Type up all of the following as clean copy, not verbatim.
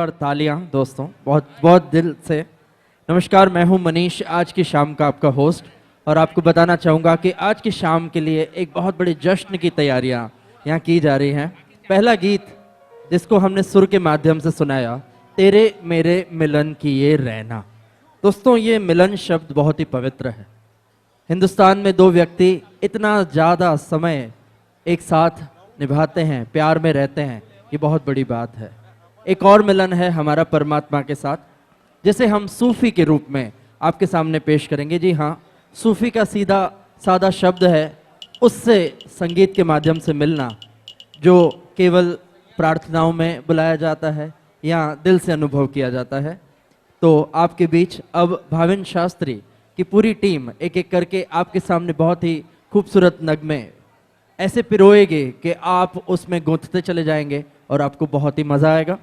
जोरदार तालियां दोस्तों, बहुत बहुत दिल से नमस्कार। मैं हूं मनीष, आज की शाम का आपका होस्ट, और आपको बताना चाहूँगा कि आज की शाम के लिए एक बहुत बड़े जश्न की तैयारियां यहाँ की जा रही हैं। पहला गीत जिसको हमने सुर के माध्यम से सुनाया, तेरे मेरे मिलन की ये रहना। दोस्तों, ये मिलन शब्द बहुत ही पवित्र है। हिंदुस्तान में दो व्यक्ति इतना ज़्यादा समय एक साथ निभाते हैं, प्यार में रहते हैं, ये बहुत बड़ी बात है। एक और मिलन है हमारा परमात्मा के साथ, जिसे हम सूफी के रूप में आपके सामने पेश करेंगे। जी हाँ, सूफी का सीधा सादा शब्द है उससे संगीत के माध्यम से मिलना, जो केवल प्रार्थनाओं में बुलाया जाता है या दिल से अनुभव किया जाता है। तो आपके बीच अब भाविन शास्त्री की पूरी टीम एक एक करके आपके सामने बहुत ही खूबसूरत नगमे ऐसे पिरोएगे कि आप उसमें गूंथते चले जाएंगे और आपको बहुत ही मज़ा आएगा।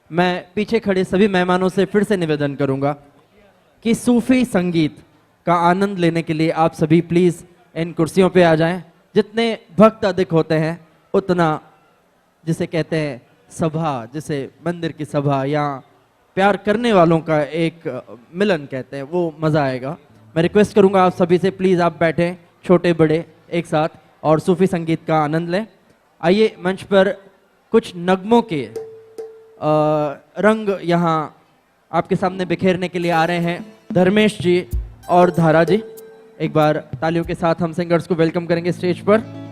मैं पीछे खड़े सभी मेहमानों से फिर से निवेदन करूंगा कि सूफी संगीत का आनंद लेने के लिए आप सभी प्लीज़ इन कुर्सियों पे आ जाएं। जितने भक्त अधिक होते हैं उतना, जिसे कहते हैं सभा, जिसे मंदिर की सभा या प्यार करने वालों का एक मिलन कहते हैं, वो मज़ा आएगा। मैं रिक्वेस्ट करूंगा आप सभी से, प्लीज़ आप बैठें, छोटे बड़े एक साथ, और सूफी संगीत का आनंद लें। आइए मंच पर कुछ नगमों के रंग यहाँ आपके सामने बिखेरने के लिए आ रहे हैं धर्मेश जी और धारा जी। एक बार तालियों के साथ हम सिंगर्स को वेलकम करेंगे स्टेज पर।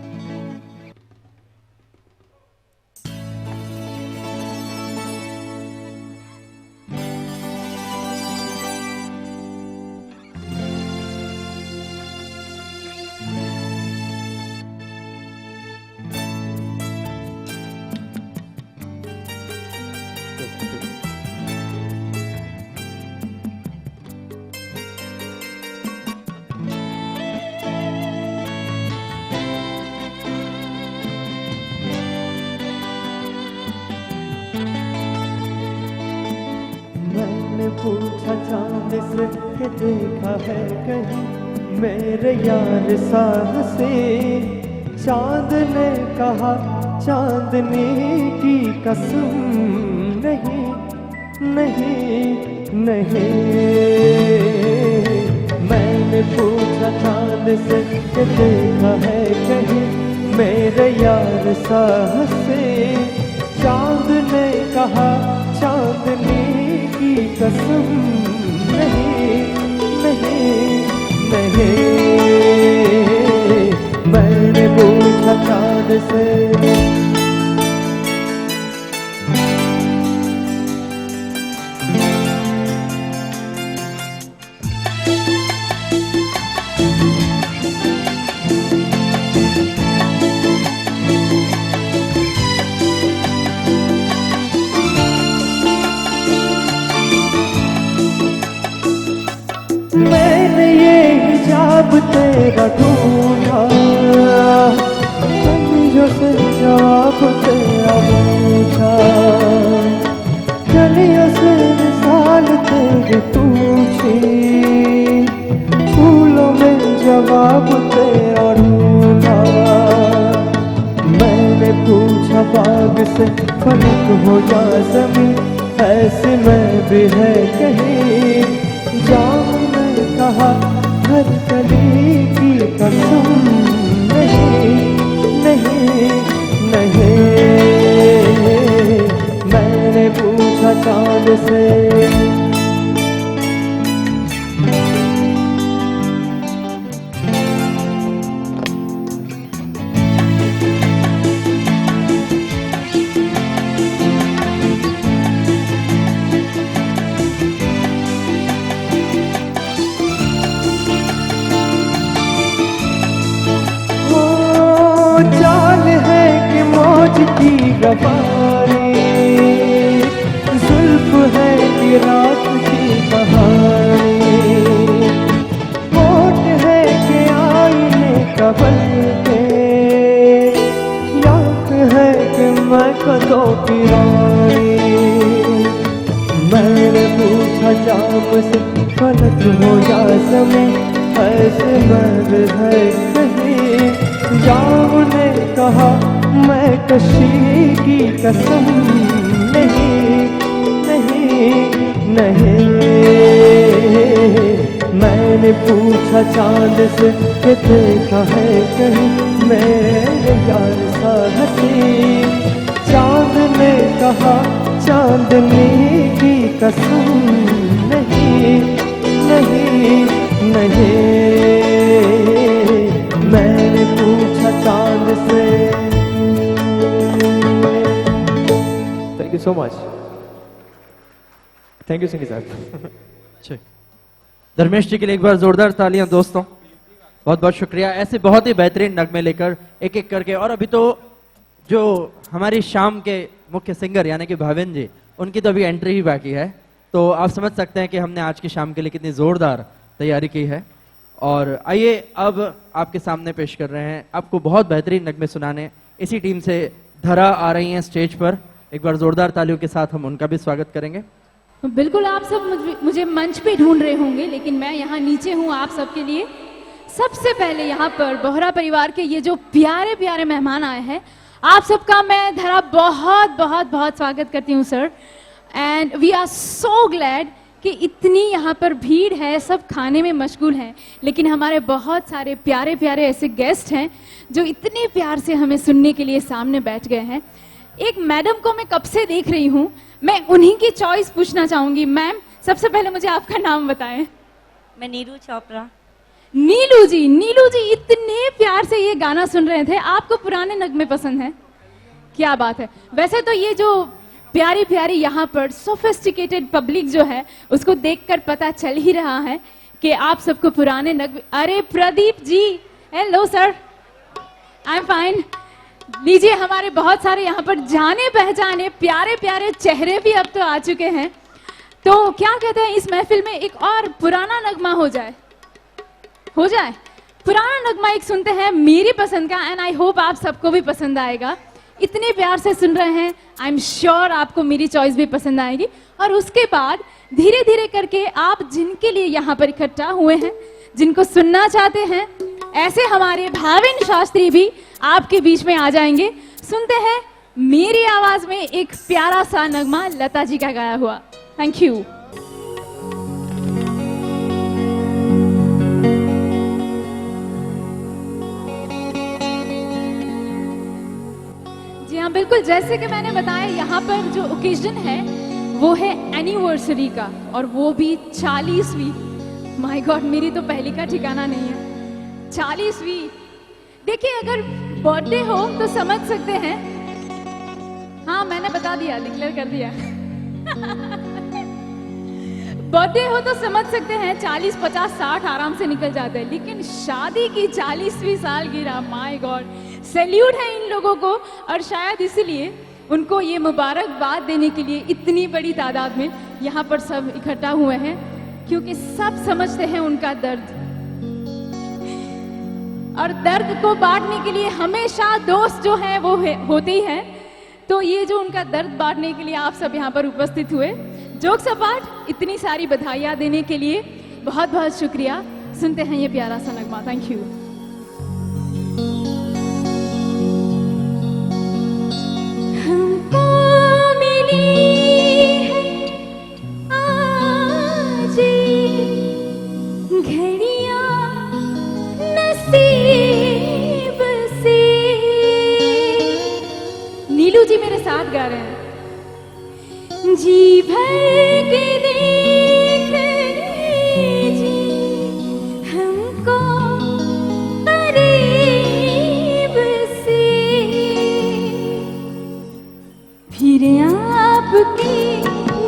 पूछा चांद से कि देखा है कहीं मेरे यार साह से, चांद ने कहा चांदनी की कसम नहीं नहीं नहीं। मैंने पूछा चांद से कि देखा है कहीं मेरे यार साह से, चांद ने कहा चांदनी की कसम नहीं नहीं नहीं। मैंने पूछा चाँद से मैंने ये हिजाब तेरा ढूंढा, कमियों से जवाब तेरा पूछा, गलियों से मिसाल तेरी पूछी, फूलों में जवाब तेरा ढूंढा। मैंने पूछा बाग से फलक हो जा ज़मीं, ऐसे में भी है कहीं जाम कहा हर कली की कसम नहीं नहीं नहीं। मैंने पूछा चाँद से की रवानी, जुल्फ है कि रात की कहानी, होठ है कि आईने का बल्कि, याद है कि मैं कदों की रानी। मैंने पूछा जाम से फलक हो जा ज़मीं, ऐसे मर है कहीं जाम ने कहा मैं कशी की कसम नहीं नहीं नहीं। मैंने पूछा चांद से कि देखा है कहीं मेरे यार सा हंसी। चांद ने कहा चांदनी की कसम नहीं नहीं नहीं। मैंने पूछा चांद से। Thank you so much. Thank you Singh साहब। ठीक। धर्मेश जी के लिए एक बार जोरदार तालियां दोस्तों, बहुत बहुत शुक्रिया। ऐसे बहुत ही बेहतरीन नगमे लेकर एक एक करके। और अभी तो जो हमारी शाम के मुख्य सिंगर यानी कि भाविन जी, उनकी तो अभी एंट्री ही बाकी है। तो आप समझ सकते हैं कि हमने आज की शाम के लिए कितनी जोरदार तैयारी की है। और आइए अब आपके सामने पेश कर रहे हैं आपको बहुत बेहतरीन नगमे सुनाने। इसी टीम से धरा आ रही हैं स्टेज पर। एक बार जोरदार तालियों के साथ हम उनका भी स्वागत करेंगे। बिल्कुल, आप सब मुझे मंच पे ढूंढ रहे होंगे, लेकिन मैं यहाँ नीचे हूँ आप सबके लिए। सबसे पहले यहाँ पर बोहरा परिवार के ये जो प्यारे प्यारे मेहमान आए हैं, आप सबका मैं धरा बहुत बहुत बहुत स्वागत करती हूँ sir. And we are so glad कि इतनी यहाँ पर भीड़ है, सब खाने में मशगूल हैं, लेकिन हमारे बहुत सारे प्यारे प्यारे ऐसे गेस्ट हैं जो इतने प्यार से हमें सुनने के लिए सामने बैठ गए हैं। एक मैडम को मैं कब से देख रही हूँ, मैं उन्हीं की चॉइस पूछना चाहूंगी। मैम, सबसे पहले मुझे आपका नाम बताएं। मैं नीलू चोपड़ा। नीलू जी इतने प्यार से ये गाना सुन रहे थे, आपको पुराने नगमे पसंद हैं? क्या बात है। वैसे तो ये जो प्यारी प्यारी यहाँ पर सोफिस्टिकेटेड पब्लिक जो है, उसको देखकर पता चल ही रहा है कि आप सबको पुराने नगमे। अरे Pradeep ji, hello sir, I am fine. लीजिए, हमारे बहुत सारे यहाँ पर जाने पहचाने प्यारे प्यारे चेहरे भी अब तो आ चुके हैं। तो क्या कहते हैं, इस महफिल में एक और पुराना नगमा हो जाए पुराना नगमा एक सुनते हैं मेरी पसंद का। एंड आई होप आप सबको भी पसंद आएगा। इतने प्यार से सुन रहे हैं, आई एम श्योर आपको मेरी चॉइस भी पसंद आएगी। और उसके बाद धीरे धीरे करके आप जिनके लिए यहाँ पर इकट्ठा हुए हैं, जिनको सुनना चाहते हैं, ऐसे हमारे भाविन शास्त्री भी आपके बीच में आ जाएंगे। सुनते हैं मेरी आवाज में एक प्यारा सा नगमा लता जी का गाया हुआ। Thank you. जी हाँ, बिल्कुल, जैसे कि मैंने बताया, यहाँ पर जो ओकेजन है वो है एनिवर्सरी का, और वो भी 40वीं। माय गॉड, मेरी तो पहली का ठिकाना नहीं है, 40वीं। देखिए, अगर बर्थडे हो तो समझ सकते हैं। हाँ, मैंने बता दिया, डिक्लेयर कर दिया। बर्थडे हो तो समझ सकते हैं 40, 50, 60 आराम से निकल जाते हैं, लेकिन शादी की 40वीं सालगिरह, माय गॉड, सैल्यूट है इन लोगों को। और शायद इसलिए उनको ये मुबारकबाद देने के लिए इतनी बड़ी तादाद में यहाँ पर सब इकट्ठा हुए हैं, क्योंकि सब समझते हैं उनका दर्द। और दर्द को बांटने के लिए हमेशा दोस्त जो है वो होते ही हैं। तो ये जो उनका दर्द बांटने के लिए आप सब यहाँ पर उपस्थित हुए, जोक्स अपार्ट, इतनी सारी बधाइयाँ देने के लिए बहुत बहुत शुक्रिया। सुनते हैं ये प्यारा सा नगमा। Thank you. नीलू जी मेरे साथ गा रहे हैं। जी भर के देख लीजिए हमको करीब से, फिर आपके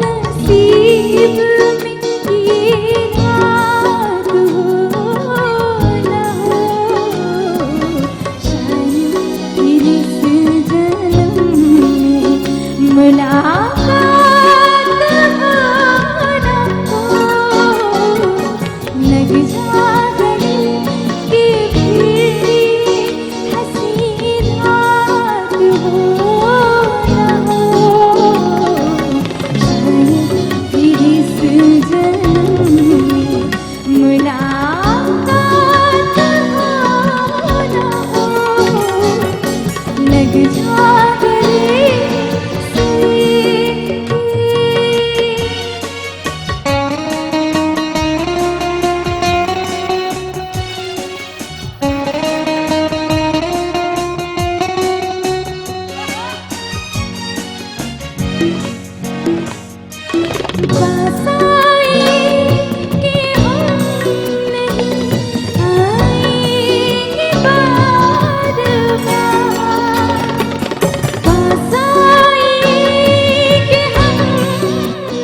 नसीब में ये रात हो ना हो, शायद फिर इस जन्म में मुलाकात हो ना पास आए कि हम नहीं आएंगे बार बार, पास आए कि हम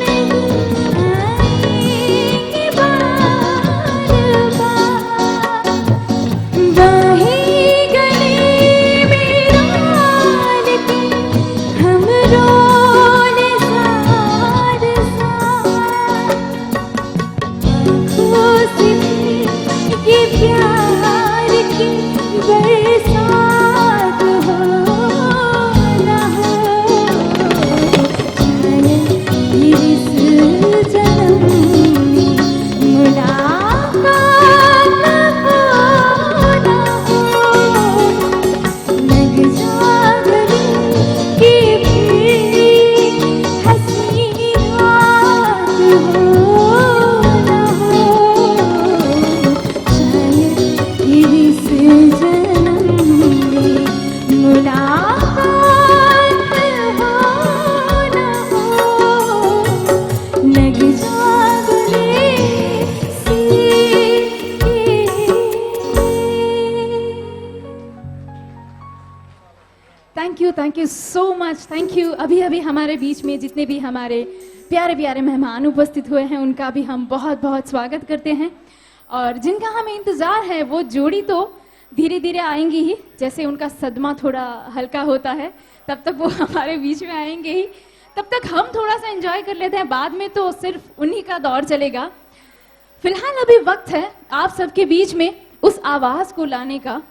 नहीं आएंगे बार बार, बाहें गले में डाल के हम रोने ज़ार ज़ार, आँखों से ये प्यार की बरसात हो ना हो, शायद इस जन्म में मुलाकात ना हो, लग जा गले कि फिर हंसी रात हो ना हो, शायद इस जन्म में मुलाकात हो ना हो, लग जा गले से। Thank you so much, thank you. अभी अभी हमारे बीच में जितने भी हमारे प्यारे प्यारे मेहमान उपस्थित हुए हैं उनका भी हम बहुत बहुत स्वागत करते हैं, और जिनका हमें इंतज़ार है वो जोड़ी तो धीरे धीरे आएंगी ही, जैसे उनका सदमा थोड़ा हल्का होता है तब तक वो हमारे बीच में आएंगे ही, तब तक हम थोड़ा सा एंजॉय कर लेते हैं, बाद में तो सिर्फ उन्हीं का दौर चलेगा। फिलहाल अभी वक्त है आप सबके बीच में उस आवाज़ को लाने का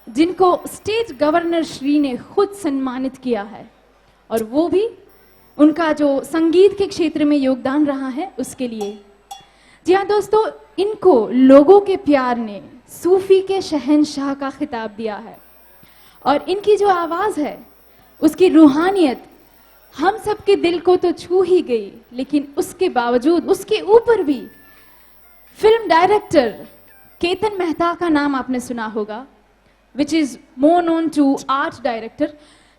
जिनको स्टेट गवर्नर श्री ने खुद सम्मानित किया है, और वो भी उनका जो संगीत के क्षेत्र में योगदान रहा है उसके लिए। जी हाँ दोस्तों, इनको लोगों के प्यार ने सूफी के शहंशाह का खिताब दिया है, और इनकी जो आवाज़ है उसकी रूहानियत हम सबके दिल को तो छू ही गई, लेकिन उसके बावजूद उसके ऊपर भी फिल्म डायरेक्टर केतन मेहता का नाम आपने सुना होगा, which is more known to art director.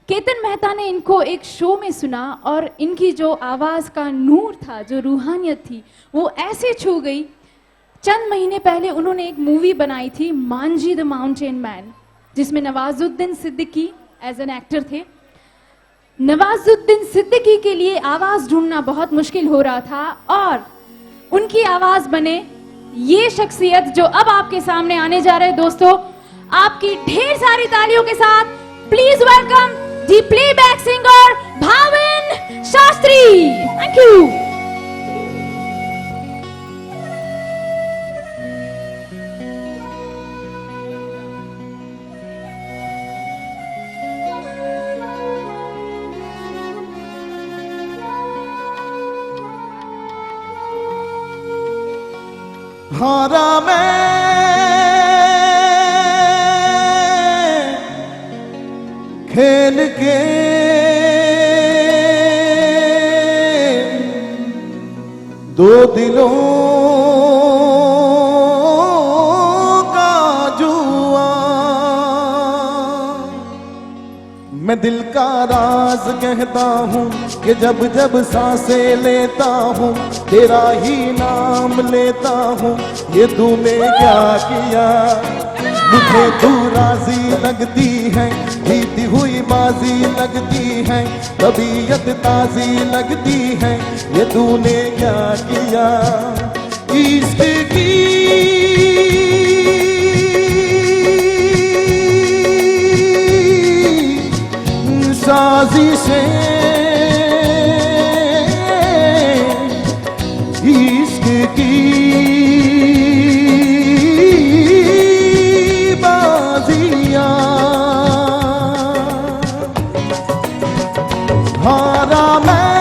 Ketan Mehta ने इनको एक शो में सुना और इनकी जो आवाज़ का नूर था, जो रूहानियत थी, वो ऐसे छू गई। चंद महीने पहले उन्होंने एक मूवी बनाई थी मांझी द माउंटेन मैन, जिसमें Nawazuddin Siddiqui as an actor थे। नवाजुद्दीन सिद्दीकी के लिए आवाज़ ढूंढना बहुत मुश्किल हो रहा था, और उनकी आवाज़ बने ये शख्सियत जो अब आपके सामने आने जा रहे हैं। दोस्तों, आपकी ढेर सारी तालियों के साथ please welcome the playback singer Bhavin Shastri. Thank you. हारा मैं खेल के दो दिलों का जुआ, मैं दिल का राज कहता हूँ कि जब जब सांसें लेता हूँ तेरा ही नाम लेता हूँ। ये तूने क्या किया, मुझे तू राजी लगती है, जीती हुई बाजी लगती है, तबीयत ताजी लगती है। ये तूने क्या किया, इश्क की साजिशें, इश्क की बाजियां, हारा मैं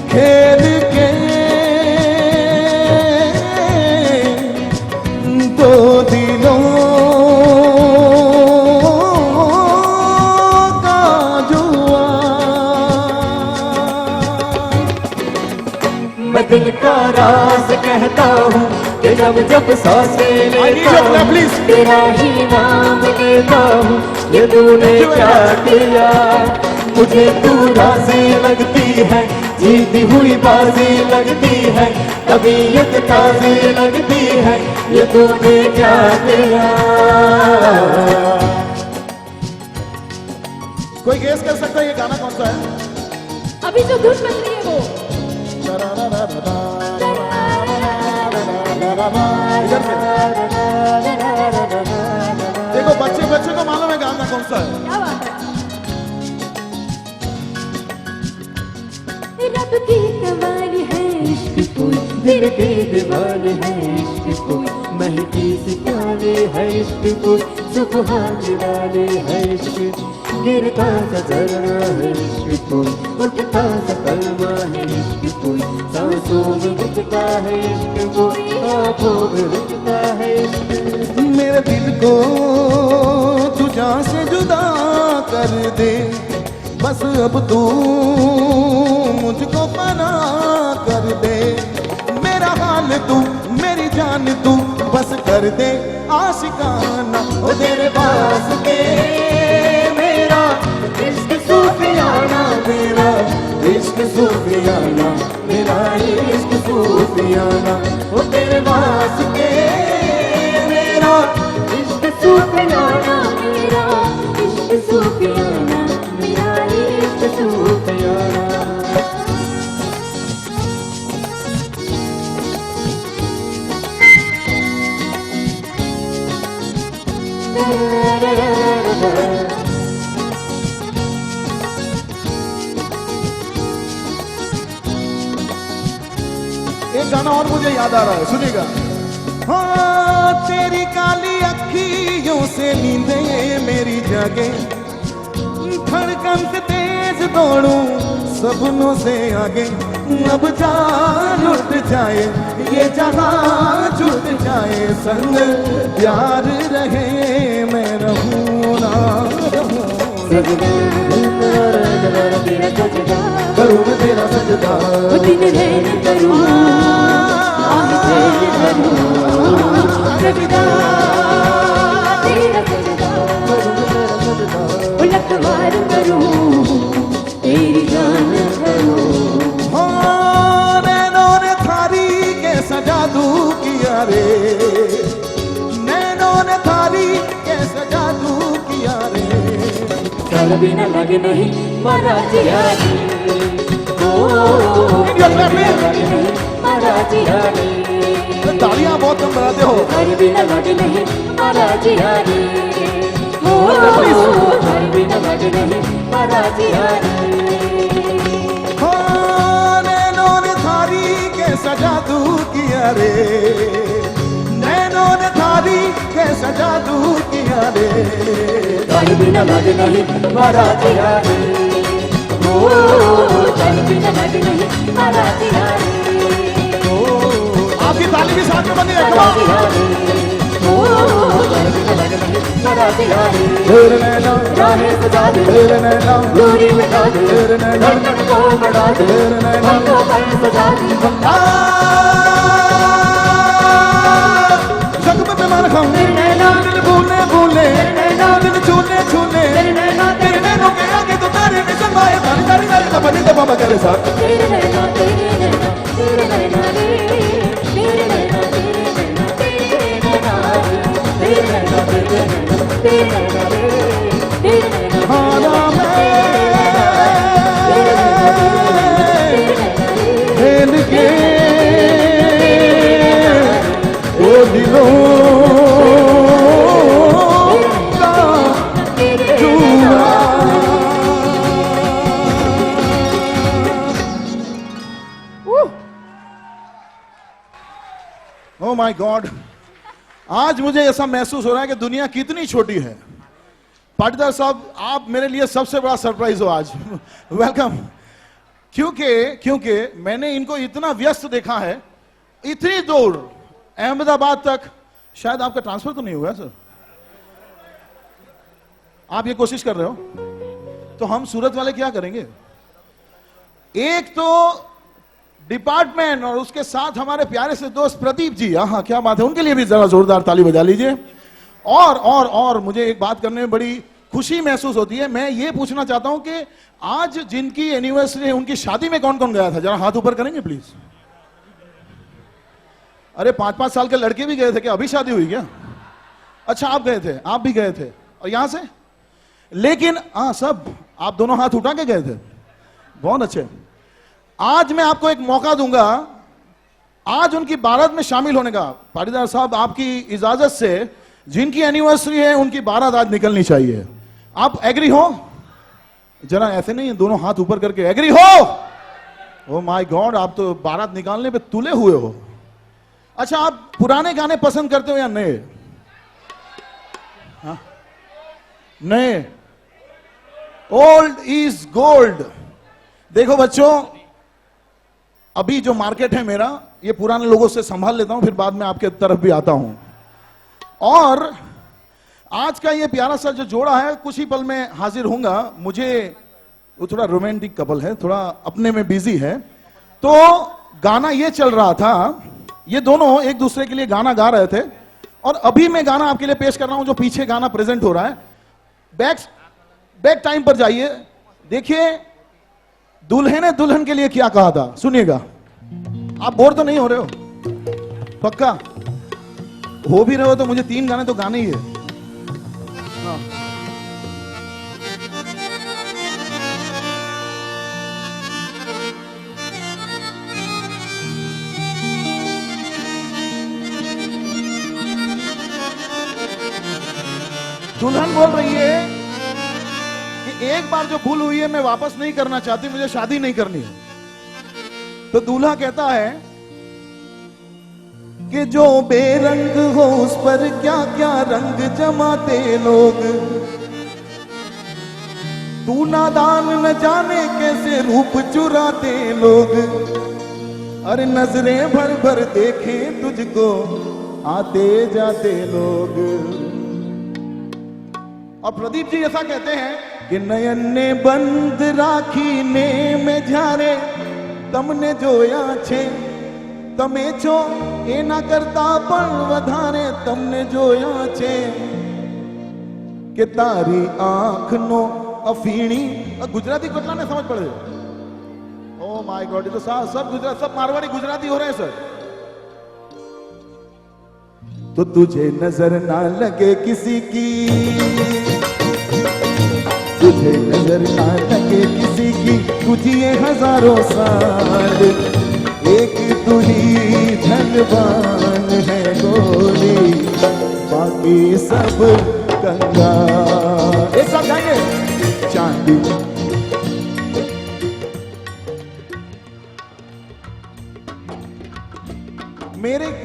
खेल के दो दिलों का जुआ। मैं दिल का राज कहता हूँ कि जब जब सांसें लेता हूँ तेरा ही नाम लेता हूँ। ये तूने क्या किया, मुझे तू राज़ी लगती है, जीती हुई बाजी लगती है, तबीयत ताज़ी लगती है, ये तूने क्या किया। कोई गेस कर सकता है ये गाना कौन सा है? अभी जो धुन बज रही है वो। इधर से देखो, बच्चे बच्चे को मालूम है गाना कौन सा है। क्या बात है। रब की कमाल है इश्क कोई, दिल के दीवाने है इश्क कोई, महकी से प्यारे है इश्क कोई, सुबहान वाले है इश्क, गिरता सा झरना है इश्क कोई, उठता सा कलमा है इश्क कोई, सांसों में रुकता है इश्क कोई, आंखों में रुकता है इश्क। मेरे दिल को तू जान से जुदा कर दे, बस अब तू मुझको पना कर दे, मेरा हाल तू मेरी जान तू बस कर दे आशिकाना। ओ तेरे पास के मेरा इश्क सूफियाना, मेरा इश्क सूफियाना, मेरा इश्क सूफियाना। ओ तेरे पास के मेरा इश्क सूफियाना, मेरा इश्क सूफियाना, मेरा इश्क सूफियाना। एक गाना और मुझे याद आ रहा है, सुनिएगा। हाँ, तेरी काली अखियों से नींदें मेरी जागे, धड़कन से तेज दौड़ूं सपनों से आगे, अब जान उठ जाए ये जहां छूट जाए, संग प्यार रहे मैं रहूं ना रहूं, करूं मैं तेरा सजदा, दिन रहन करूं, आह रहन करूं, सजदा तेरा सजदा, उलटवार करूं, तेरी जान करूं। हाँ, नैनों ने थारी कैसा जादू किया रे, नैनों ने थारी कैसा जादू किया रे, कर भी न लगे नहीं महाराज यारी, तालियां बहुत कम बजाते हो। कर भी न लगे नहीं महाराज यारी, कर भी न लगे नहीं महाराज यारी। हाँ, नैनों ने थारी कैसा जादू किया रे, नैनों ने थारी कैसा जादू किया रे, कर भी न लगे नहीं महाराज यारी, कर भी न लगे नहीं महाराज यारी। आपकी ताली भी साथ में बनी है। तेरे नैना राहें सजा दे, तेरे नैना दूरी मिटा दे, तेरे नैना धड़कन को बढ़ा दे, तेरे नैना को पल सजा दे। जख्म पे मार खाऊं, तेरे नैना दिल भूले भूले, तेरे नैना दिल छूने छूने, तेरे नैना तेरे नैनों के आगे तो तारे में समाए, तारी तारी तारी तबनी तबाबा करे साथ। तेरे नैना तेरे नैना तेरे नैना रे, तेरे नैना तेरे नैना तेरे नैना रे, तेरे नैना तेरे नैना तेरे नैना रे, तेरे नैना खाना खेल के वो दिलों का जुआ। ओह माय गॉड, आज मुझे ऐसा महसूस हो रहा है कि दुनिया कितनी छोटी है। पाटीदार साहब, आप मेरे लिए सबसे बड़ा सरप्राइज हो आज। वेलकम। क्योंकि मैंने इनको इतना व्यस्त देखा है, इतनी दूर अहमदाबाद तक। शायद आपका ट्रांसफर तो नहीं हुआ सर? आप ये कोशिश कर रहे हो? तो हम सूरत वाले क्या करेंगे? एक तो डिपार्टमेंट और उसके साथ हमारे प्यारे से दोस्त प्रदीप जी, हाँ क्या बात है, उनके लिए भी जरा जोरदार ताली बजा लीजिए। और मुझे एक बात करने में बड़ी खुशी महसूस होती है। मैं ये पूछना चाहता हूं कि आज जिनकी एनिवर्सरी है उनकी शादी में कौन कौन गया था, जरा हाथ ऊपर करेंगे प्लीज। अरे 5-5 साल के लड़के भी गए थे क्या? अभी शादी हुई क्या? अच्छा आप गए थे, आप भी गए थे, और यहां से? लेकिन हाँ सब आप दोनों हाथ उठा के गए थे, बहुत अच्छे। आज मैं आपको एक मौका दूंगा आज उनकी बारात में शामिल होने का। पाटीदार साहब आपकी इजाजत से जिनकी एनिवर्सरी है उनकी बारात आज निकलनी चाहिए। आप एग्री हो? जरा ऐसे नहीं, दोनों हाथ ऊपर करके एग्री हो। ओ माय गॉड, आप तो बारात निकालने पे तुले हुए हो। अच्छा आप पुराने गाने पसंद करते हो या नए? हाँ? नए। Old is gold. देखो बच्चों, अभी जो मार्केट है मेरा, ये पुराने लोगों से संभाल लेता हूं, फिर बाद में आपके तरफ भी आता हूं। और आज का ये प्यारा सा जो जोड़ा है, कुछ ही पल में हाजिर होऊंगा। मुझे वो थोड़ा रोमांटिक कपल है, थोड़ा अपने में बिजी है, तो गाना ये चल रहा था, ये दोनों एक दूसरे के लिए गाना गा रहे थे, और अभी मैं गाना आपके लिए पेश कर रहा हूं जो पीछे गाना प्रेजेंट हो रहा है। बैक टाइम पर जाइए, देखिए दूल्हे ने दुल्हन के लिए क्या कहा था, सुनिएगा। आप बोर तो नहीं हो रहे हो? पक्का हो भी रहे हो तो मुझे 3 गाने तो गाने ही है। हाँ। दुल्हन बोल रही है कि एक बार जो भूल हुई है मैं वापस नहीं करना चाहती, मुझे शादी नहीं करनी है। तो दूल्हा कहता है कि जो बेरंग हो उस पर क्या क्या रंग जमाते लोग, तू नादान न जाने कैसे रूप चुराते लोग, अरे नजरें भर भर देखे तुझको आते जाते लोग। और प्रदीप जी ऐसा कहते हैं कि नयन ने बंद राखी ने में झारे तमने जोया छे તમે છો એના કરતા પણ વધારે તમને જોયા છે કે તારી આંખનો અફીણી। गुजराती કેટલા ને સમજ પડે? ओ माय गॉड, ये तो सब गुजरात, सब मारवाड़ी गुजराती हो रहे हैं सर। तो तुझे नजर ना लगे किसी की, तुझे नजर ना लगे किसी की, तुझे हजारों साल, एक तू ही धनवान है गोरी, बाकी सब कंगाल। एक साथ गाएंगे। चांदी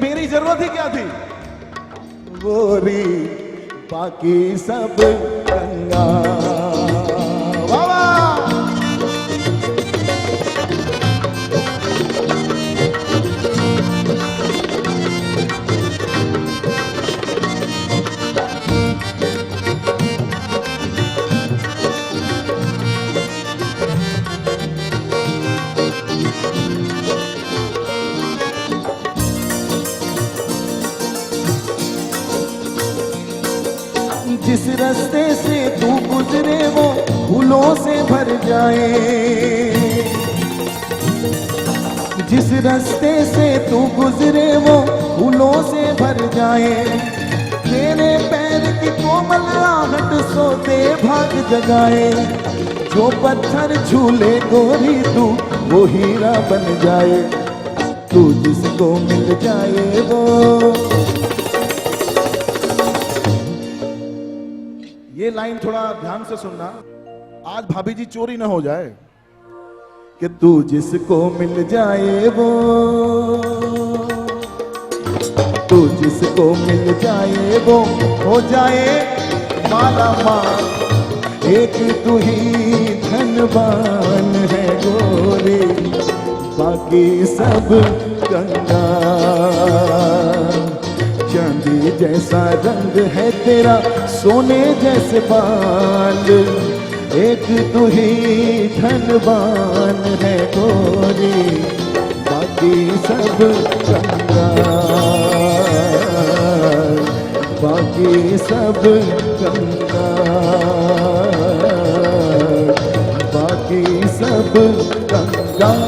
मेरी जरूरत ही क्या थी, गोरी बाकी सब कंगाल। वाह वाह। जिस रास्ते से तू गुजरे वो फूलों से भर जाए, जिस रास्ते से तू गुजरे वो फूलों से भर जाए, तेरे पैर की कोमल आहट सोते भाग जगाए, जो पत्थर झूले गोरी तू वो हीरा बन जाए, तू जिसको मिल जाए वो। ये लाइन थोड़ा ध्यान से सुनना, आज भाभी जी चोरी ना हो जाए। कि तू जिसको मिल जाए वो, तू जिसको मिल जाए वो हो जाए माला माल, एक तू ही धनवान है गोरी, बाकी सब कंगाल। चांदी जैसा रंग है तेरा, सोने जैसे बाल, एक तू ही धनवान है गोरी, बाकी सब कंगाल, बाकी सब कंगाल। सब कंगाल।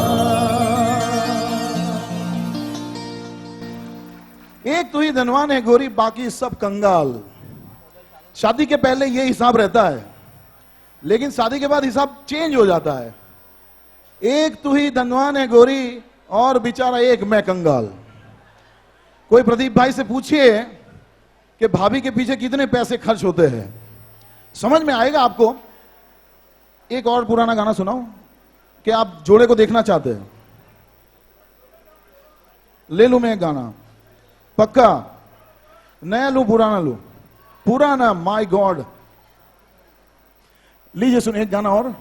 एक तू ही धनवान है गोरी, बाकी सब कंगाल। शादी के पहले ये हिसाब रहता है, लेकिन शादी के बाद हिसाब चेंज हो जाता है। एक तू ही धनवान है गोरी और बेचारा एक मैं कंगाल। कोई प्रदीप भाई से पूछिए कि भाभी के पीछे कितने पैसे खर्च होते हैं, समझ में आएगा आपको। एक और पुराना गाना सुनाओ कि आप जोड़े को देखना चाहते हैं। ले लूं मैं एक गाना, पक्का? नया लूं पुराना लूं? पुराना, माय गॉड। लीजिए सुनिए एक गाना और।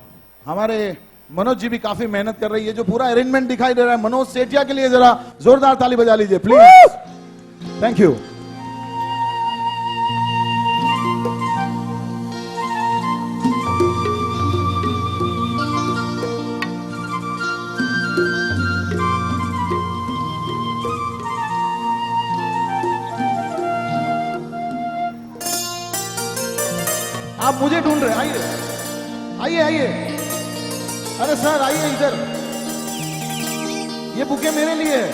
हमारे मनोज जी भी काफी मेहनत कर रही है। जो पूरा अरेंजमेंट दिखाई दे रहा है, मनोज सेठिया के लिए जरा जोरदार ताली बजा लीजिए प्लीज। Thank you. आप मुझे ढूंढ रहे हैं, आइए आइए आइए। अरे सर आइए इधर, ये बुके मेरे लिए है।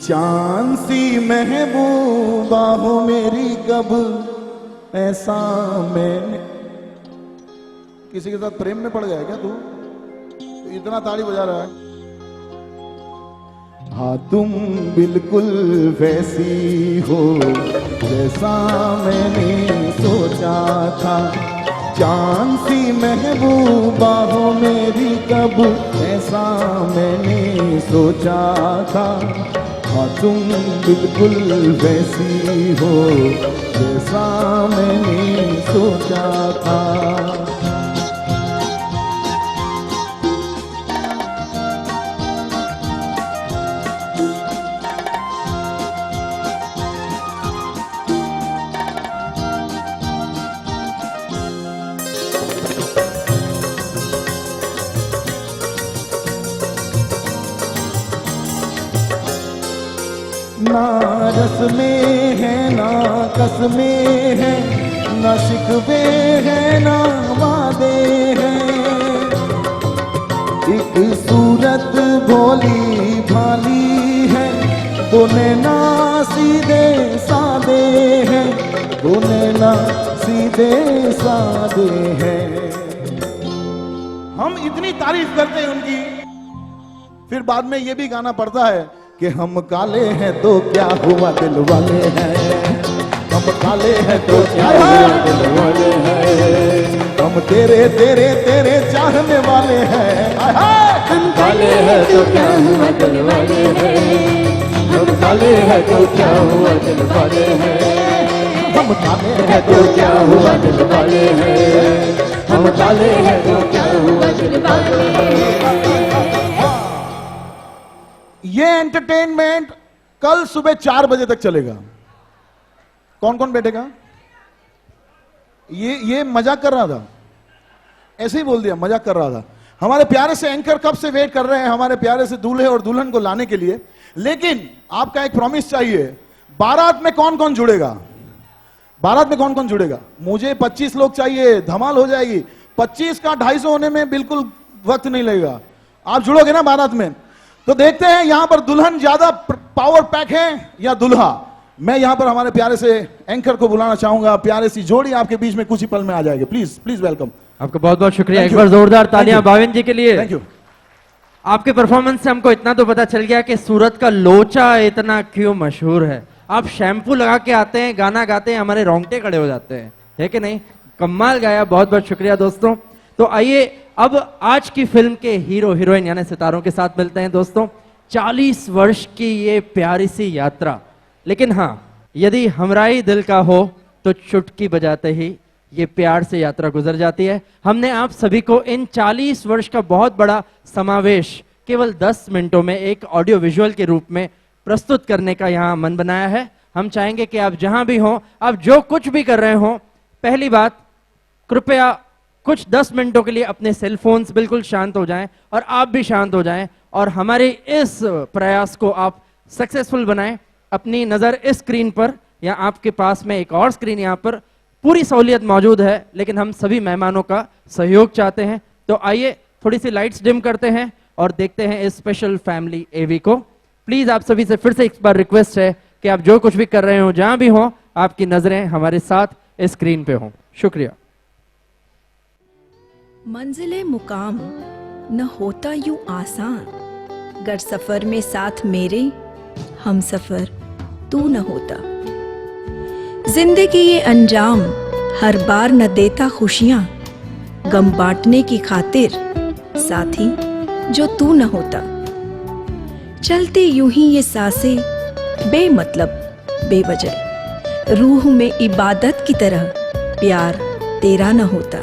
जान सी महबूबा हो मेरी, कब ऐसा मैंने। किसी के साथ प्रेम में पड़ गया क्या तू? इतना ताली बजा रहा है। हाँ तुम बिल्कुल वैसी हो जैसा मैंने सोचा था। जान सी महबूबा हो मेरी, कब ऐसा मैंने सोचा था। हाँ तुम बिल्कुल वैसी हो जैसा मैंने सोचा था। ना रस में है ना कस में है, ना शिकवे है ना वादे हैं। एक सूरत भोली भाली है, दोने ना सीधे सादे हैं, दोने ना सीधे सादे हैं। हम इतनी तारीफ करते हैं उनकी, फिर बाद में ये भी गाना पड़ता है कि हम काले हैं तो क्या हुआ दिल वाले हैं। हम काले हैं तो क्या हुआ दिल वाले हैं। हम तेरे तेरे तेरे चाहने वाले हैं। हम काले हैं तो क्या हुआ दिल वाले हैं। हम काले हैं तो क्या हुआ दिल वाले हैं। हम काले हैं तो क्या हुआ दिल वाले हैं। हम काले हैं तो क्या हुआ दिल वाले हैं। ये एंटरटेनमेंट कल सुबह 4 बजे तक चलेगा। कौन कौन बैठेगा? ये मजाक कर रहा था, ऐसे ही बोल दिया, मजाक कर रहा था। हमारे प्यारे से एंकर कब से वेट कर रहे हैं हमारे प्यारे से दूल्हे और दुल्हन को लाने के लिए। लेकिन आपका एक प्रॉमिस चाहिए, बारात में कौन कौन जुड़ेगा? बारात में कौन कौन जुड़ेगा? मुझे 25 लोग चाहिए, धमाल हो जाएगी। 25 का 250 होने में बिल्कुल वक्त नहीं लगेगा। आप जुड़ोगे ना बारात में? तो देखते हैं यहां पर दुल्हन ज्यादा पावर पैक है या दुल्हा। मैं यहां पर हमारे प्यारे से एंकर को बुलाना चाहूंगा। प्यारे सी जोड़ी आपके बीच में कुछ ही पल में आ जाएगी। Please please welcome. आपका बहुत बहुत शुक्रिया। एक बार जोरदार तालियां भाविन जी के लिए। Thank you. आपके परफॉर्मेंस से हमको इतना तो पता चल गया कि सूरत का लोचा इतना क्यों मशहूर है। आप शैम्पू लगा के आते हैं, गाना गाते हैं, हमारे रोंगटे खड़े हो जाते हैं, है कि नहीं? कमाल गाया, बहुत बहुत शुक्रिया दोस्तों। तो आइए अब आज की फिल्म के हीरो हीरोइन यानी सितारों के साथ मिलते हैं दोस्तों। 40 वर्ष की ये प्यारी सी यात्रा, लेकिन हाँ, यदि हमराई दिल का हो तो चुटकी बजाते ही ये प्यार से यात्रा गुजर जाती है। हमने आप सभी को इन 40 वर्ष का बहुत बड़ा समावेश केवल 10 मिनटों में एक ऑडियो विजुअल के रूप में प्रस्तुत करने का यहाँ मन बनाया है। हम चाहेंगे कि आप जहां भी हों, आप जो कुछ भी कर रहे हों, पहली बात कृपया कुछ 10 मिनटों के लिए अपने सेल फोन्स बिल्कुल शांत हो जाएं और आप भी शांत हो जाएं और हमारे इस प्रयास को आप सक्सेसफुल बनाएं। अपनी नज़र इस स्क्रीन पर या आपके पास में एक और स्क्रीन यहाँ पर पूरी सहूलियत मौजूद है, लेकिन हम सभी मेहमानों का सहयोग चाहते हैं। तो आइए थोड़ी सी लाइट्स डिम करते हैं और देखते हैं इस स्पेशल फैमिली एवी को। प्लीज आप सभी से फिर से एक बार रिक्वेस्ट है कि आप जो कुछ भी कर रहे हो, जहां भी हो, आपकी नजरें हमारे साथ स्क्रीन पे हो। शुक्रिया। मंजिले मुकाम न होता यूं आसान, गर सफर में साथ मेरे हम सफर तू न होता। जिंदगी ये अंजाम हर बार न देता खुशियां, गम बांटने की खातिर साथी जो तू न होता। चलते यूं ही ये सांसें बेमतलब बेवजह, रूह में इबादत की तरह प्यार तेरा न होता।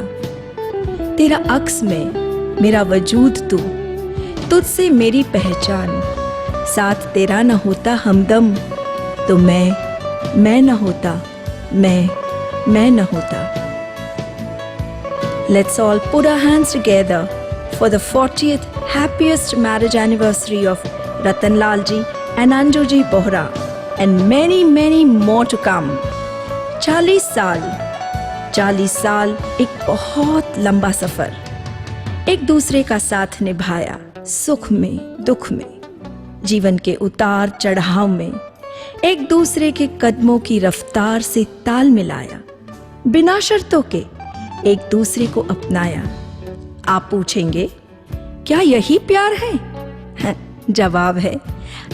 तेरा अक्स में मेरा वजूद तू, तुझसे मेरी पहचान, साथ तेरा न होता हमदम तो मैं न होता, मैं न होता। Let's all put our hands together for the 40th happiest marriage anniversary of Ratan Lal ji and Anju ji Bohra, and many more to come. 40 साल एक बहुत लंबा सफर, एक दूसरे का साथ निभाया, सुख में दुख में, जीवन के उतार चढ़ाव में, एक दूसरे के कदमों की रफ्तार से ताल मिलाया, बिना शर्तों के एक दूसरे को अपनाया। आप पूछेंगे क्या यही प्यार है? जवाब है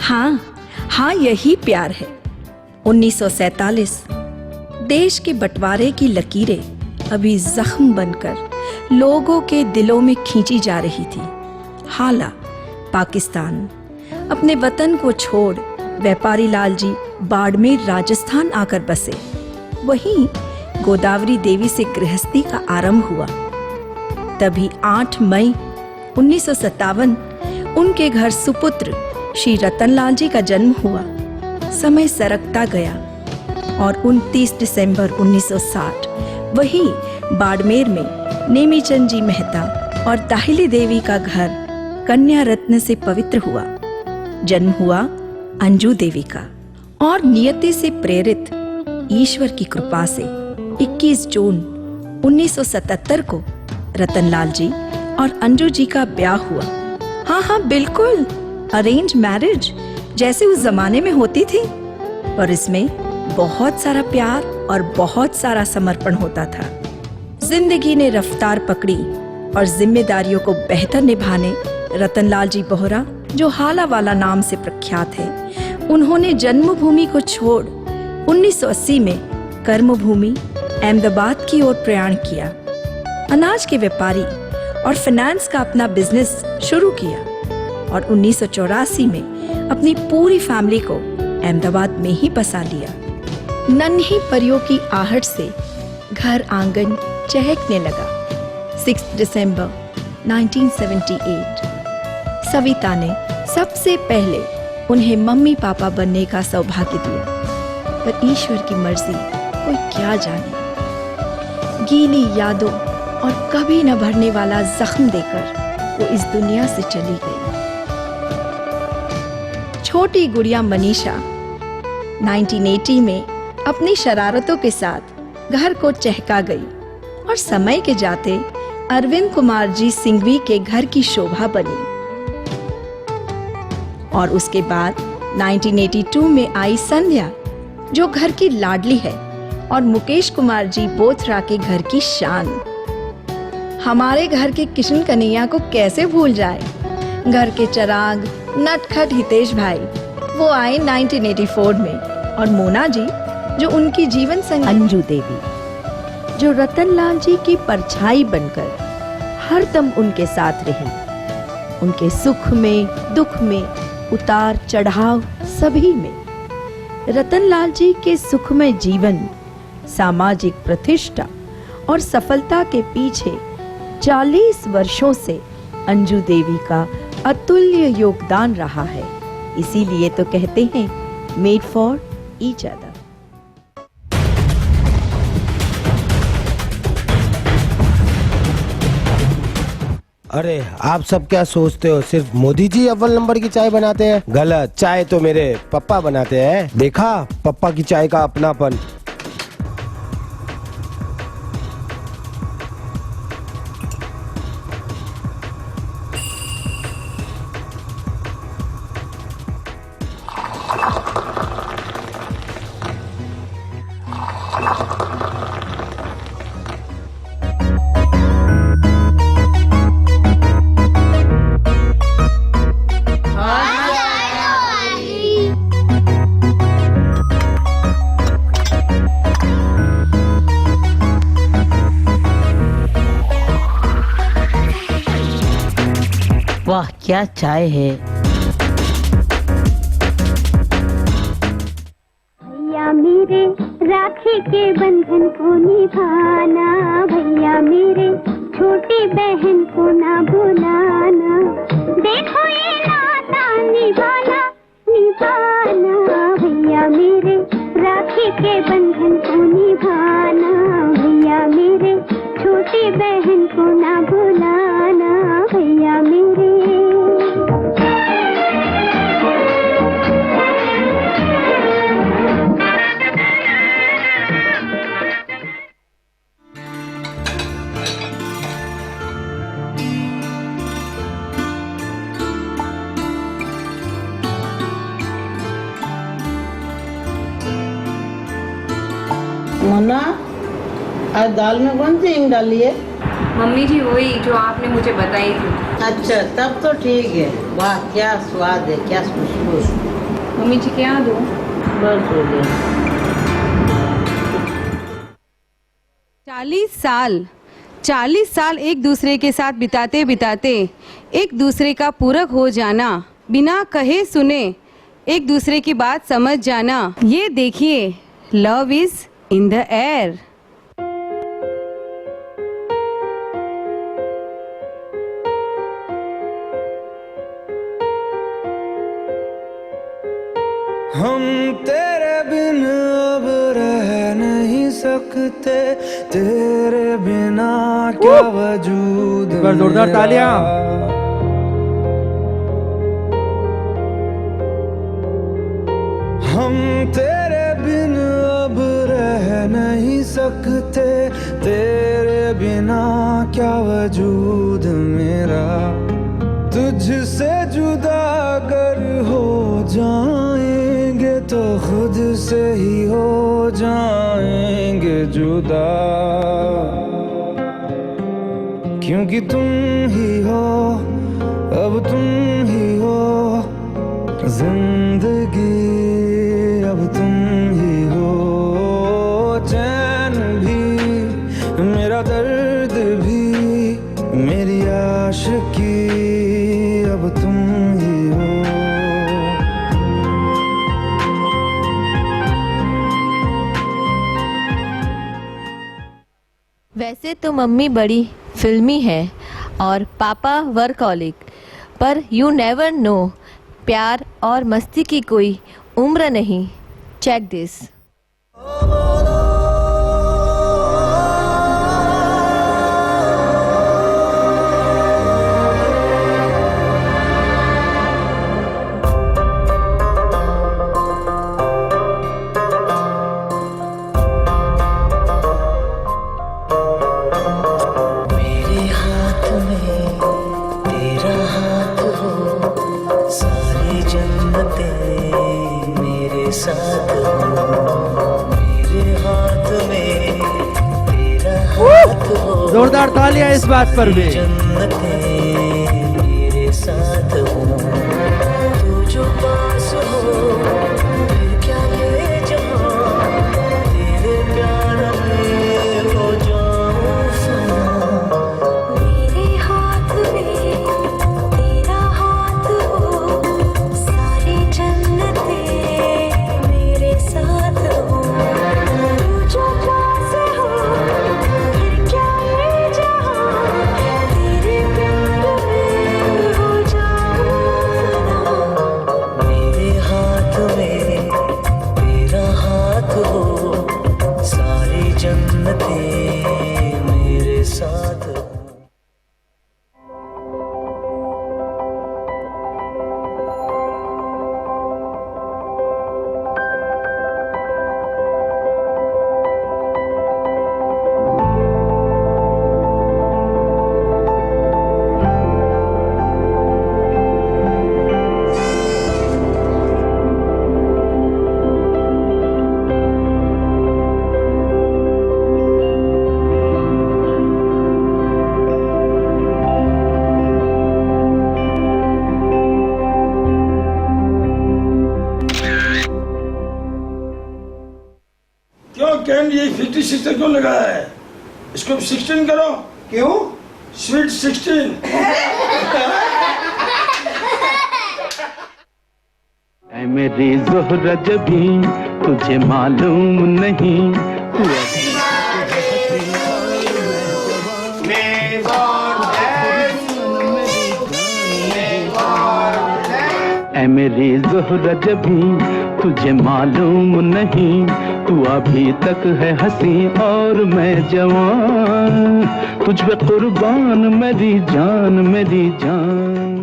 हाँ यही प्यार है। 1947 देश के बंटवारे की लकीरें अभी जख्म बनकर लोगों के दिलों में खींची जा रही थी। हाला पाकिस्तान अपने वतन को छोड़ व्यापारी लाल जी बाड़मेर राजस्थान आकर बसे। वहीं गोदावरी देवी से गृहस्थी का आरंभ हुआ। तभी 8 मई 1957 उनके घर सुपुत्र श्री रतनलाल जी का जन्म हुआ। समय सरकता गया और 29 दिसंबर 1960 वही बाड़मेर में नेमीचंद जी मेहता और दाहिली देवी का घर कन्या रत्न से पवित्र हुआ। जन्म हुआ अंजू देवी का और नियति से प्रेरित ईश्वर की कृपा से 21 जून 1977 को रतनलाल जी और अंजू जी का ब्याह हुआ। हाँ बिल्कुल अरेंज मैरिज जैसे उस जमाने में होती थी, पर इसमें बहुत सारा प्यार और बहुत सारा समर्पण होता था। जिंदगी ने रफ्तार पकड़ी और जिम्मेदारियों को बेहतर निभाने रतनलाल जी बोहरा, जो हाला वाला नाम से प्रख्यात है, उन्होंने जन्मभूमि को छोड़ 1980 में कर्मभूमि अहमदाबाद की ओर प्रयाण किया। अनाज के व्यापारी और फाइनेंस का अपना बिजनेस शुरू किया और 1984 में अपनी पूरी फैमिली को अहमदाबाद में ही बसा लिया। नन्ही परियों की आहट से घर आंगन चहकने लगा। 6 दिसंबर 1978 सविता ने सबसे पहले उन्हें मम्मी पापा बनने का सौभाग्य दिया, पर ईश्वर की मर्जी कोई क्या जाने। गीली यादों और कभी न भरने वाला जख्म देकर वो इस दुनिया से चली गई। छोटी गुड़िया मनीषा 1980 में अपनी शरारतों के साथ घर को चहका गई और समय के जाते अरविंद कुमार जी सिंघवी के घर की शोभा बनी। और उसके बाद 1982 में आई संध्या, जो घर की लाडली है, और मुकेश कुमार जी बोथरा के घर की शान। हमारे घर के किशन कन्हैया को कैसे भूल जाए। घर के चिराग नटखट हितेश भाई, वो आए 1984 में, और मोना जी जो उनकी जीवन संगी, अंजू देवी जो रतनलाल जी की परछाई बनकर हरदम उनके साथ रही। उनके सुख में दुख में उतार चढ़ाव सभी में। रतनलाल जी के सुखमय जीवन, सामाजिक प्रतिष्ठा और सफलता के पीछे 40 वर्षों से अंजू देवी का अतुल्य योगदान रहा है। इसीलिए तो कहते हैं मेड फॉर ईच अदर। अरे आप सब क्या सोचते हो सिर्फ मोदी जी अव्वल नंबर की चाय बनाते हैं? गलत, चाय तो मेरे पप्पा बनाते हैं। देखा पप्पा की चाय का अपनापन। क्या चाय है। भैया मेरे राखी के बंधन को निभाना, भैया मेरे छोटी बहन को ना भुलाना, देखो ये नाता निभाना निभाना, भैया मेरे राखी के बंधन को निभाना, भैया मेरे छोटी बहन को ना भुलाना, भैया मेरे। मोना, आज दाल में कौन सी हींग डाली है? मम्मी जी वही जो आपने मुझे बताई थी। अच्छा, तब तो ठीक है। वाह, क्या स्वाद है, क्या खुशबू। मम्मी जी क्या दूँ? बस हो गया। 40 साल एक दूसरे के साथ बिताते बिताते एक दूसरे का पूरक हो जाना, बिना कहे सुने एक दूसरे की बात समझ जाना, ये देखिए love is in the air. हम तेरे बिन अब रह नहीं सकते, तेरे बिना क्या वजूद पर जोरदार मेरा। तालियां। हम तेरे बिन अब रह नहीं सकते, तेरे बिना क्या वजूद मेरा। तुझसे जुदा अगर हो जाएंगे तो खुद से ही हो जाएंगे जुदा, क्योंकि तुम ही हो, अब तुम ही हो जिंदगी, अब तुम ही हो चैन भी, मेरा दर्द भी, मेरी आशिकी, अब तुम ही हो। वैसे तो मम्मी बड़ी फिल्मी है और पापा वर्कहॉलिक, पर यू नेवर नो, प्यार और मस्ती की कोई उम्र नहीं। Check this. मेरे हाथ में तेरा हाथ हो, सारी जन्नतें मेरे साथ हो, मेरे हाथ में तेरा हाथ हो, जोरदार तालियां इस बात पर भी। जन्नतें मेरे साथ हो, तू जो पास हो फिर क्या ये जहां, तेरे प्यार में हो जाऊं फना। मेरे हाथ में तेरा हाथ हो, सारी जन्नतें मेरे साथ हो, तू जो पास हो फिर क्या ये जहां, तेरे प्यार में हो जाऊं फना। मेरे हाथ में तेरा हाथ हो, सारी जन्नतें मेरे साथ हो। क्यों कैन ये 56 क्यों लगाया है? इसको 16 करो। क्यों? स्वीट 16। ऐ मेरी ज़ोहरा जबी तुझे मालूम नहीं तू ऐ मेरी ज़ोहरा जबी तुझे मालूम नहीं तू अभी तक है हंसी और मैं जवान तुझ पे कुर्बान मेरी जान मेरी जान।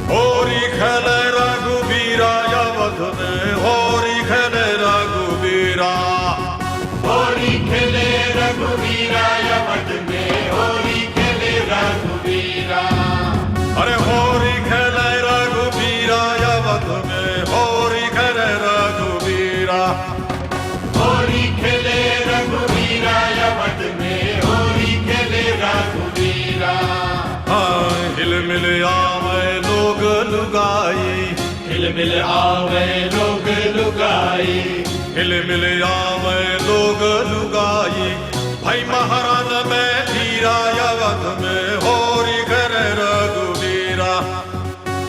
होरी खेले रघुबीरा यवत में होरी खेले रघुबीरा होरी खेले रघुबीरा यवत में होरी खेले रघुबीरा अरे होरी खेले रघुबीरा यवत में होरी खेले रघुबीरा होरी खेले रघुबीरा यवत में होरी खेले रघुबीरा हाँ हिल मिल आवे लोग लुगाई हिल मिल आवे लोग लुगाई हिल मिल आवे लोग लुगाई भाई महाराज में धीरा यवत में होरी खेले रघुबीरा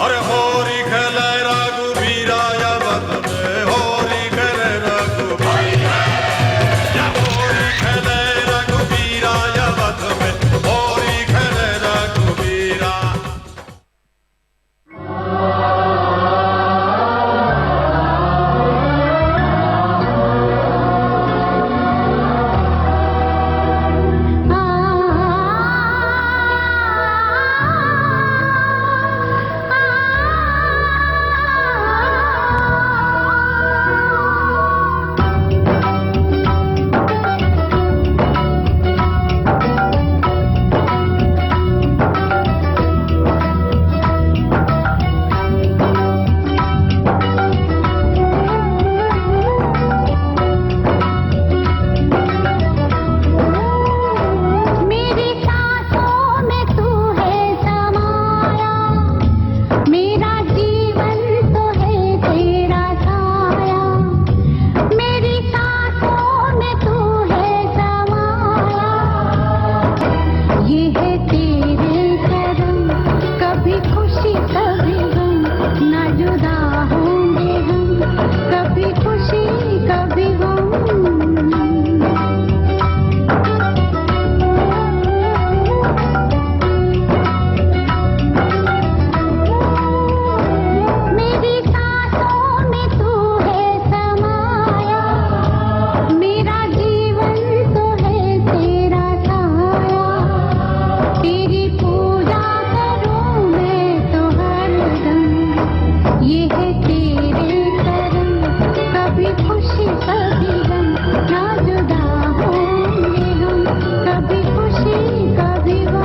अरे होरी खेले रघुबीरा यवत में होरी खेले रघुबीरा होरी खेले रघुबीरा यवत में होरी खेले रघुबीरा। मेरी सांसों में तू है समाया मेरा जीवन तो है तेरा छाया मेरी सांसों में तू है समाया ये है तेरे करम कभी खुशी कभी गम ना जुदा होंगे हम कभी खुशी कभी गम। मेरी सांसों में तू है समाया मेरा जीवन तो है तेरा छाया तेरी पूजा करूं मैं तो हरदम ये है तेरे करम कभी खुशी कभी गम ना जुदा होंगे हम कभी खुशी कभी गम।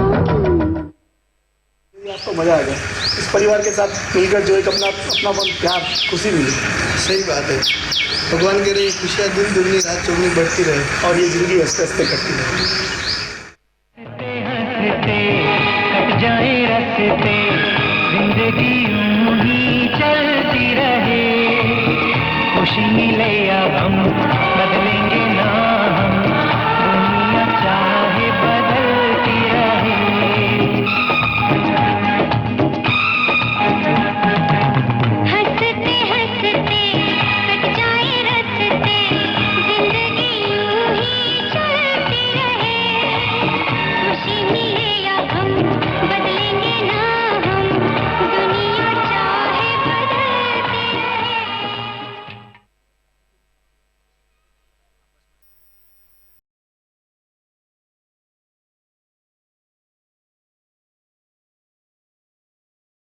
आपको मजा आ गया इस परिवार के साथ मिलकर जो एक अपनापन प्यार खुशी मिली। सही बात है भगवान के लिए खुशियाँ दिन दुगनी रात चौगनी बढ़ती रहे और ये जिंदगी हंसते हंसते कटती रहे। कट जाए रस्ते जिंदगी यूं ही चलती रहे खुशी मिले अब हम बदलेंगे